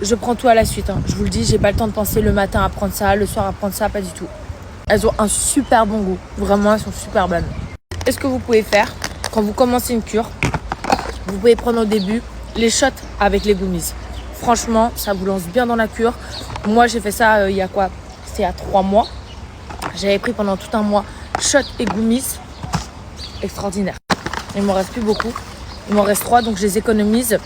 je prends tout à la suite. Je vous le dis, j'ai pas le temps de penser le matin à prendre ça, le soir à prendre ça, pas du tout. Elles ont un super bon goût. Vraiment, elles sont super bonnes. Et ce que vous pouvez faire, quand vous commencez une cure, vous pouvez prendre au début les shots avec les gummies. Franchement, ça vous lance bien dans la cure. Moi, j'ai fait ça il y a quoi? C'était il y a 3 mois. J'avais pris pendant tout un mois shots et gummies. Extraordinaire. Il m'en reste plus beaucoup. Il m'en reste 3, donc je les économise.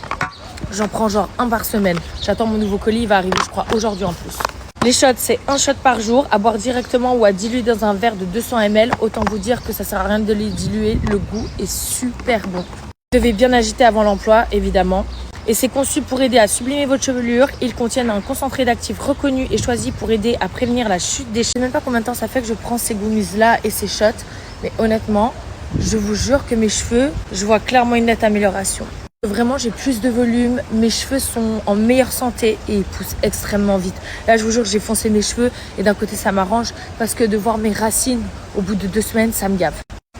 J'en prends genre 1 par semaine. J'attends mon nouveau colis, il va arriver je crois aujourd'hui en plus. Les shots, c'est 1 shot par jour à boire directement ou à diluer dans un verre de 200 ml. Autant vous dire que ça sert à rien de les diluer. Le goût est super bon. Vous devez bien agiter avant l'emploi, évidemment. Et c'est conçu pour aider à sublimer votre chevelure. Ils contiennent un concentré d'actifs reconnu et choisi pour aider à prévenir la chute des cheveux. Je ne sais même pas combien de temps ça fait que je prends ces gummies-là et ces shots. Mais honnêtement, je vous jure que mes cheveux, je vois clairement une nette amélioration. Vraiment, j'ai plus de volume, mes cheveux sont en meilleure santé et ils poussent extrêmement vite. Là, je vous jure, j'ai foncé mes cheveux et d'un côté, ça m'arrange parce que de voir mes racines au bout de 2 semaines, ça me gave.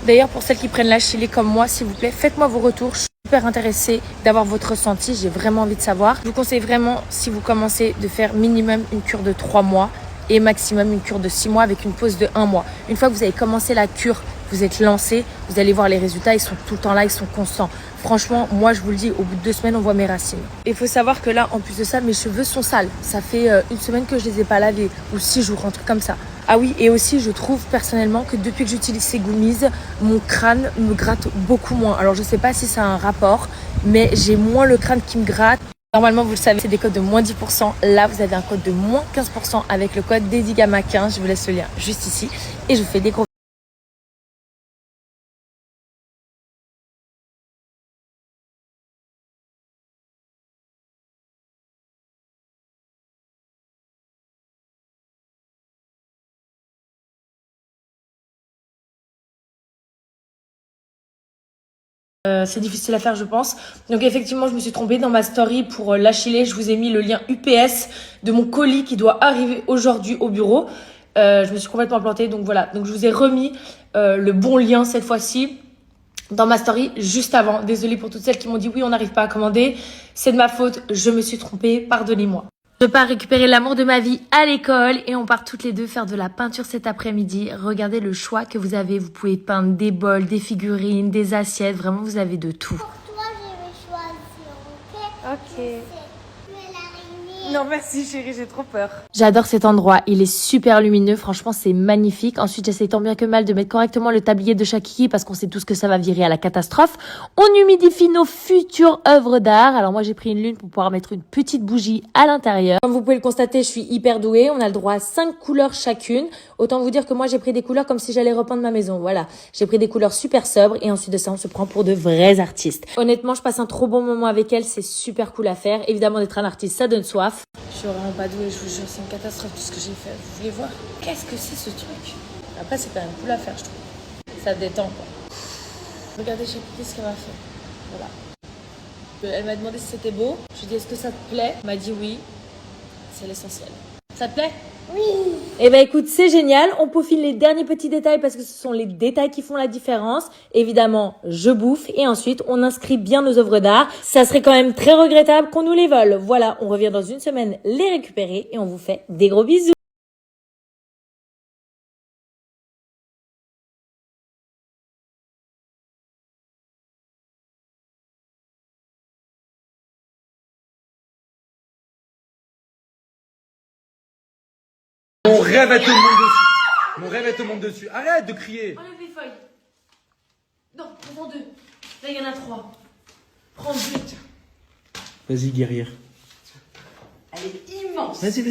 D'ailleurs, pour celles qui prennent la Chili comme moi, s'il vous plaît, faites-moi vos retours. Je suis super intéressée d'avoir votre ressenti, j'ai vraiment envie de savoir. Je vous conseille vraiment, si vous commencez, de faire minimum une cure de 3 mois et maximum une cure de 6 mois avec une pause de 1 mois. Une fois que vous avez commencé la cure, vous êtes lancé, vous allez voir les résultats, ils sont tout le temps là, ils sont constants. Franchement, moi je vous le dis, au bout de 2 semaines, on voit mes racines. Il faut savoir que là, en plus de ça, mes cheveux sont sales. Ça fait 1 semaine que je les ai pas lavés, ou 6 jours, un truc comme ça. Ah oui, et aussi je trouve personnellement que depuis que j'utilise ces gummies, mon crâne me gratte beaucoup moins. Alors je sais pas si ça a un rapport, mais j'ai moins le crâne qui me gratte. Normalement, vous le savez, c'est des codes de moins 10%. Là, vous avez un code de moins 15% avec le code DEDIGAMA15. Je vous laisse le lien juste ici. Et je vous fais des gros c'est difficile à faire, je pense. Donc effectivement, je me suis trompée dans ma story pour l'Achillée. Je vous ai mis le lien UPS de mon colis qui doit arriver aujourd'hui au bureau. Je me suis complètement plantée, donc voilà. Donc je vous ai remis le bon lien cette fois-ci dans ma story juste avant. Désolée pour toutes celles qui m'ont dit oui, on n'arrive pas à commander. C'est de ma faute, je me suis trompée, pardonnez-moi. Je pars récupérer l'amour de ma vie à l'école et on part toutes les deux faire de la peinture cet après-midi. Regardez le choix que vous avez. Vous pouvez peindre des bols, des figurines, des assiettes. Vraiment, vous avez de tout. Pour toi, je vais choisir, ok? Ok. Tu es l'araignée. Non, merci chérie, j'ai trop peur. J'adore cet endroit. Il est super lumineux. Franchement, c'est magnifique. Ensuite, j'essaie tant bien que mal de mettre correctement le tablier de chaque kiki parce qu'on sait tous que ça va virer à la catastrophe. On humidifie nos futures œuvres d'art. Alors moi, j'ai pris une lune pour pouvoir mettre une petite bougie à l'intérieur. Comme vous pouvez le constater, je suis hyper douée. On a le droit à 5 couleurs chacune. Autant vous dire que moi, j'ai pris des couleurs comme si j'allais repeindre ma maison. Voilà. J'ai pris des couleurs super sobres et ensuite de ça, on se prend pour de vrais artistes. Honnêtement, je passe un trop bon moment avec elle. C'est super cool à faire. Évidemment, d'être un artiste, ça donne soif. Je suis vraiment pas douée, je vous jure, c'est une catastrophe tout ce que j'ai fait. Vous voulez voir? Qu'est-ce que c'est ce truc? Après, c'est quand même cool à faire, je trouve. Ça détend, quoi. Regardez, j'ai cliqué ce qu'elle m'a fait. Voilà. Elle m'a demandé si c'était beau. Je lui ai dit, est-ce que ça te plaît? Elle m'a dit oui. C'est l'essentiel. Ça te plaît? Oui. Eh ben écoute, c'est génial. On peaufine les derniers petits détails parce que ce sont les détails qui font la différence. Évidemment, je bouffe et ensuite on inscrit bien nos œuvres d'art. Ça serait quand même très regrettable qu'on nous les vole. Voilà, on revient dans 1 semaine les récupérer et on vous fait des gros bisous. Mon rêve est au monde dessus. Mon rêve est au monde dessus. Arrête de crier. Enlève les feuilles. Non, prends 2. Là, il y en a 3. Prends 8. Vas-y, guerrière. Elle est immense. Vas-y.